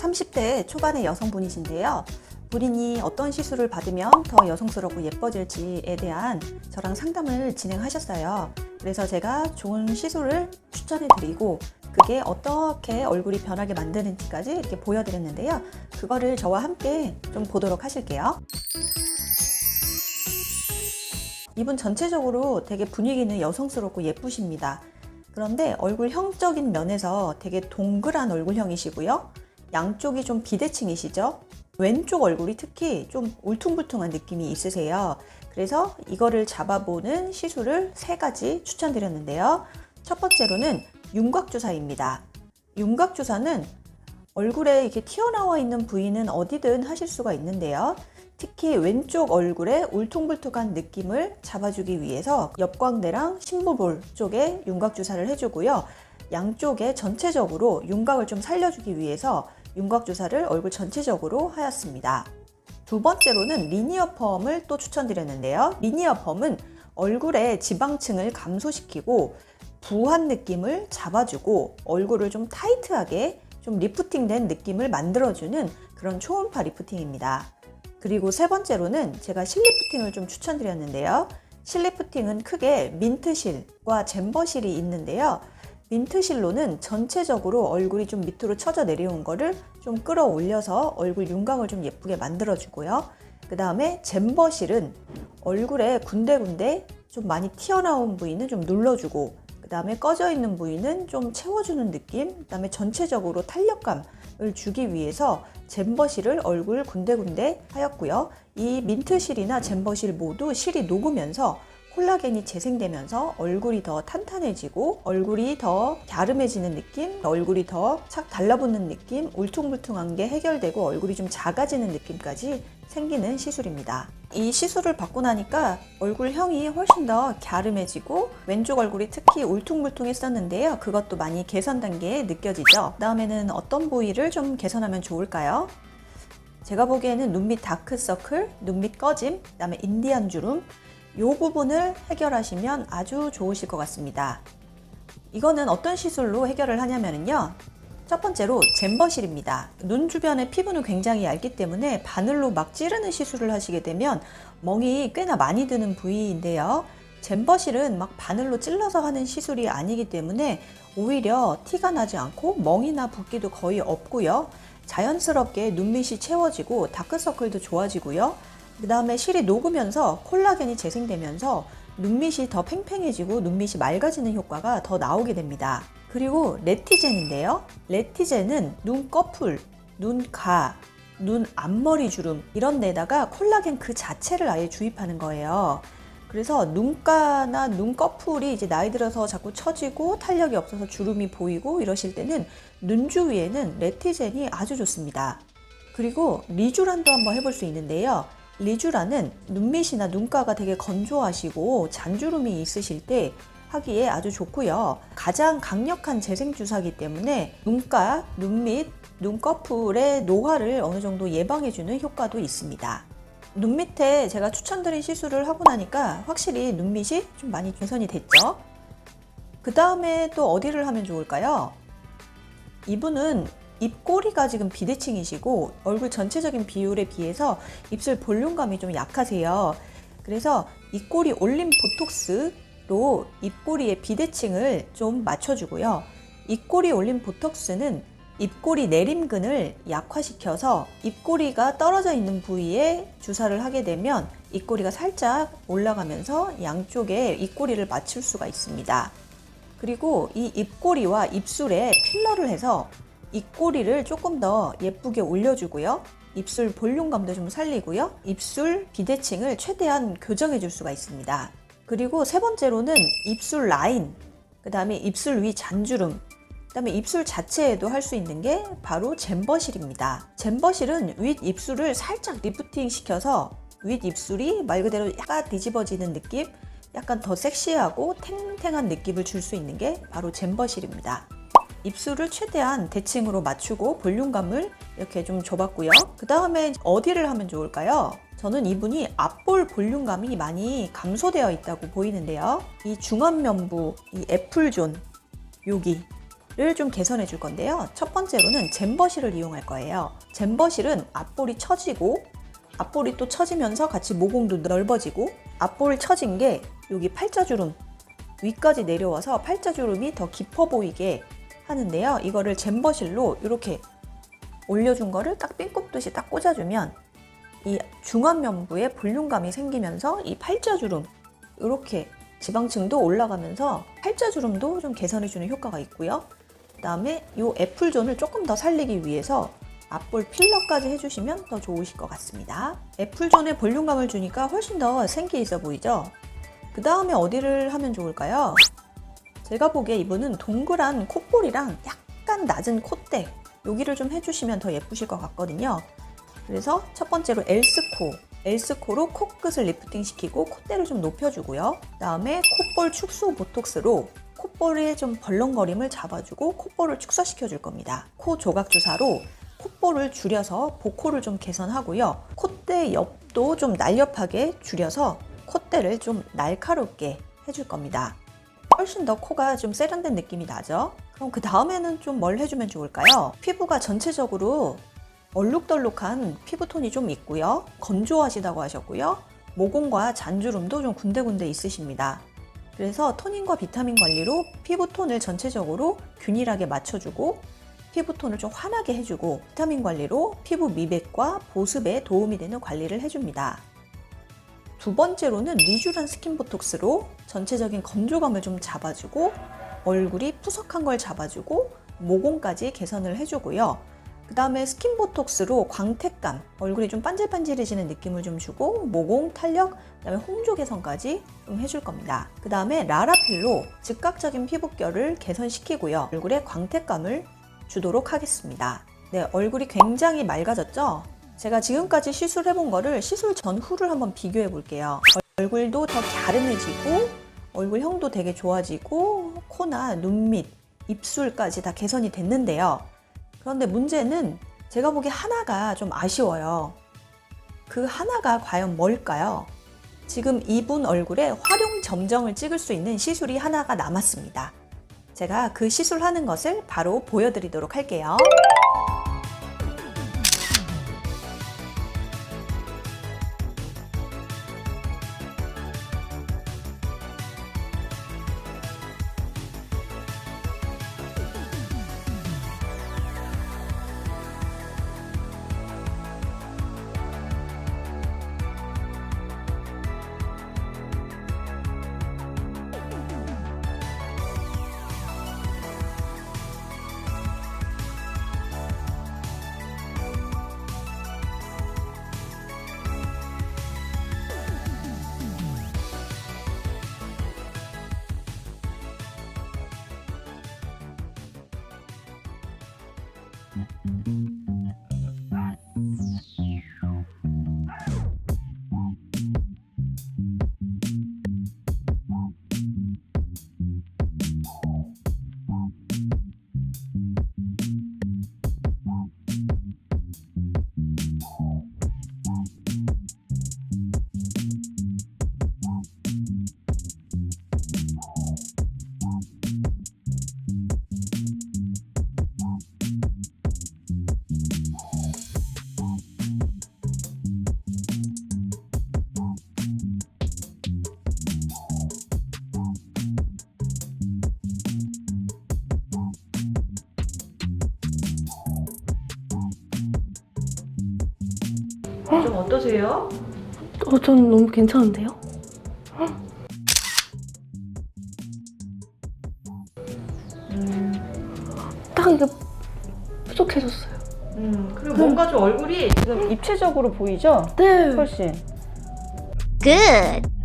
30대 초반의 여성분이신데요. 본인이 어떤 시술을 받으면 더 여성스럽고 예뻐질지에 대한 저랑 상담을 진행하셨어요. 그래서 제가 좋은 시술을 추천해 드리고 그게 어떻게 얼굴이 변하게 만드는지까지 이렇게 보여드렸는데요. 그거를 저와 함께 좀 보도록 하실게요. 이분 전체적으로 되게 분위기 있는 여성스럽고 예쁘십니다. 그런데 얼굴형적인 면에서 되게 동그란 얼굴형이시고요. 양쪽이 좀 비대칭이시죠? 왼쪽 얼굴이 특히 좀 울퉁불퉁한 느낌이 있으세요. 그래서 이거를 잡아보는 시술을 3가지 추천드렸는데요. 첫 번째로는 윤곽주사입니다. 윤곽주사는 얼굴에 이렇게 튀어나와 있는 부위는 어디든 하실 수가 있는데요. 특히 왼쪽 얼굴에 울퉁불퉁한 느낌을 잡아주기 위해서 옆광대랑 심부볼 쪽에 윤곽주사를 해주고요. 양쪽에 전체적으로 윤곽을 좀 살려주기 위해서 윤곽주사를 얼굴 전체적으로 하였습니다. 두 번째로는 리니어 펌을 또 추천드렸는데요. 리니어 펌은 얼굴의 지방층을 감소시키고 부한 느낌을 잡아주고 얼굴을 좀 타이트하게 좀 리프팅된 느낌을 만들어주는 그런 초음파 리프팅입니다. 그리고 세 번째로는 제가 실리프팅을 좀 추천드렸는데요. 실리프팅은 크게 민트실과 잼버실이 있는데요. 민트실로는 전체적으로 얼굴이 좀 밑으로 처져 내려온 거를 좀 끌어올려서 얼굴 윤곽을 좀 예쁘게 만들어주고요. 그 다음에 잼버실은 얼굴에 군데군데 좀 많이 튀어나온 부위는 좀 눌러주고 그 다음에 꺼져 있는 부위는 좀 채워주는 느낌, 그 다음에 전체적으로 탄력감을 주기 위해서 잼버실을 얼굴 군데군데 하였고요. 이 민트실이나 잼버실 모두 실이 녹으면서 콜라겐이 재생되면서 얼굴이 더 탄탄해지고 얼굴이 더 갸름해지는 느낌, 얼굴이 더 착 달라붙는 느낌, 울퉁불퉁한 게 해결되고 얼굴이 좀 작아지는 느낌까지 생기는 시술입니다. 이 시술을 받고 나니까 얼굴형이 훨씬 더 갸름해지고 왼쪽 얼굴이 특히 울퉁불퉁했었는데요. 그것도 많이 개선 단계에 느껴지죠. 그다음에는 어떤 부위를 좀 개선하면 좋을까요? 제가 보기에는 눈밑 다크서클, 눈밑 꺼짐, 그다음에 인디안 주름 이 부분을 해결하시면 아주 좋으실 것 같습니다. 이거는 어떤 시술로 해결을 하냐면요. 첫 번째로 잼버실입니다. 눈 주변의 피부는 굉장히 얇기 때문에 바늘로 막 찌르는 시술을 하시게 되면 멍이 꽤나 많이 드는 부위인데요. 잼버실은 막 바늘로 찔러서 하는 시술이 아니기 때문에 오히려 티가 나지 않고 멍이나 붓기도 거의 없고요. 자연스럽게 눈밑이 채워지고 다크서클도 좋아지고요. 그 다음에 실이 녹으면서 콜라겐이 재생되면서 눈밑이 더 팽팽해지고 눈밑이 맑아지는 효과가 더 나오게 됩니다. 그리고 레티젠인데요. 레티젠은 눈꺼풀, 눈가, 눈 앞머리 주름 이런 데다가 콜라겐 그 자체를 아예 주입하는 거예요. 그래서 눈가나 눈꺼풀이 이제 나이 들어서 자꾸 처지고 탄력이 없어서 주름이 보이고 이러실 때는 눈 주위에는 레티젠이 아주 좋습니다. 그리고 리쥬란도 한번 해볼 수 있는데요. 리쥬란은 눈밑이나 눈가가 되게 건조하시고 잔주름이 있으실 때 하기에 아주 좋고요. 가장 강력한 재생주사이기 때문에 눈가, 눈밑, 눈꺼풀의 노화를 어느 정도 예방해주는 효과도 있습니다. 눈밑에 제가 추천드린 시술을 하고 나니까 확실히 눈밑이 좀 많이 개선이 됐죠. 그 다음에 또 어디를 하면 좋을까요? 이분은 입꼬리가 지금 비대칭이시고 얼굴 전체적인 비율에 비해서 입술 볼륨감이 좀 약하세요. 그래서 입꼬리 올림 보톡스로 입꼬리의 비대칭을 좀 맞춰주고요. 입꼬리 올림 보톡스는 입꼬리 내림근을 약화시켜서 입꼬리가 떨어져 있는 부위에 주사를 하게 되면 입꼬리가 살짝 올라가면서 양쪽에 입꼬리를 맞출 수가 있습니다. 그리고 이 입꼬리와 입술에 필러를 해서 입꼬리를 조금 더 예쁘게 올려주고요. 입술 볼륨감도 좀 살리고요. 입술 비대칭을 최대한 교정해 줄 수가 있습니다. 그리고 세 번째로는 입술 라인, 그 다음에 입술 위 잔주름, 그 다음에 입술 자체에도 할 수 있는 게 바로 잼버실입니다. 잼버실은 윗입술을 살짝 리프팅 시켜서 윗입술이 말 그대로 약간 뒤집어지는 느낌, 약간 더 섹시하고 탱탱한 느낌을 줄 수 있는 게 바로 잼버실입니다. 입술을 최대한 대칭으로 맞추고 볼륨감을 이렇게 좀 줘봤고요. 그 다음에 어디를 하면 좋을까요? 저는 이분이 앞볼 볼륨감이 많이 감소되어 있다고 보이는데요. 이 중안면부, 이 애플존, 여기 좀 개선해 줄 건데요. 첫 번째로는 잼버실을 이용할 거예요. 잼버실은 앞볼이 처지고 앞볼이 또 처지면서 같이 모공도 넓어지고 앞볼 처진 게 여기 팔자주름 위까지 내려와서 팔자주름이 더 깊어 보이게 하는데요. 이거를 잼버실로 이렇게 올려준 거를 딱 핀꼽듯이 딱 꽂아주면 이 중안면부에 볼륨감이 생기면서 이 팔자주름 이렇게 지방층도 올라가면서 팔자주름도 좀 개선해주는 효과가 있고요. 그 다음에 이 애플존을 조금 더 살리기 위해서 앞볼 필러까지 해주시면 더 좋으실 것 같습니다. 애플존에 볼륨감을 주니까 훨씬 더 생기 있어 보이죠? 그 다음에 어디를 하면 좋을까요? 제가 보기에 이분은 동그란 콧볼이랑 약간 낮은 콧대 여기를 좀 해주시면 더 예쁘실 것 같거든요. 그래서 첫 번째로 엘스코로 코끝을 리프팅 시키고 콧대를 좀 높여주고요. 그 다음에 콧볼 축소 보톡스로 콧볼의 좀 벌렁거림을 잡아주고 콧볼을 축소시켜 줄 겁니다. 코 조각 주사로 콧볼을 줄여서 보코를 좀 개선하고요. 콧대 옆도 좀 날렵하게 줄여서 콧대를 좀 날카롭게 해줄 겁니다. 훨씬 더 코가 좀 세련된 느낌이 나죠? 그럼 그 다음에는 좀 뭘 해주면 좋을까요? 피부가 전체적으로 얼룩덜룩한 피부톤이 좀 있고요. 건조하시다고 하셨고요. 모공과 잔주름도 좀 군데군데 있으십니다. 그래서 토닝과 비타민 관리로 피부톤을 전체적으로 균일하게 맞춰주고 피부톤을 좀 환하게 해주고 비타민 관리로 피부 미백과 보습에 도움이 되는 관리를 해줍니다. 두 번째로는 리쥬란 스킨보톡스로 전체적인 건조감을 좀 잡아주고 얼굴이 푸석한 걸 잡아주고 모공까지 개선을 해주고요. 그 다음에 스킨보톡스로 광택감, 얼굴이 좀 반질반질해지는 느낌을 좀 주고 모공, 탄력, 그 다음에 홍조 개선까지 좀 해줄 겁니다. 그 다음에 라라필로 즉각적인 피부결을 개선시키고요. 얼굴에 광택감을 주도록 하겠습니다. 네, 얼굴이 굉장히 맑아졌죠? 제가 지금까지 시술해본 거를 시술 전후를 한번 비교해 볼게요. 얼굴도 더 갸름해지고 얼굴형도 되게 좋아지고 코나 눈 밑, 입술까지 다 개선이 됐는데요. 그런데 문제는 제가 보기에 하나가 좀 아쉬워요. 그 하나가 과연 뭘까요? 지금 이분 얼굴에 활용 점정을 찍을 수 있는 시술이 하나가 남았습니다. 제가 그 시술하는 것을 바로 보여드리도록 할게요. 좀 어떠세요? 전 너무 괜찮은데요? 딱 이게 푸석해졌어요. 그리고 뭔가 좀 얼굴이 지금 입체적으로 보이죠? 네. 훨씬. Good.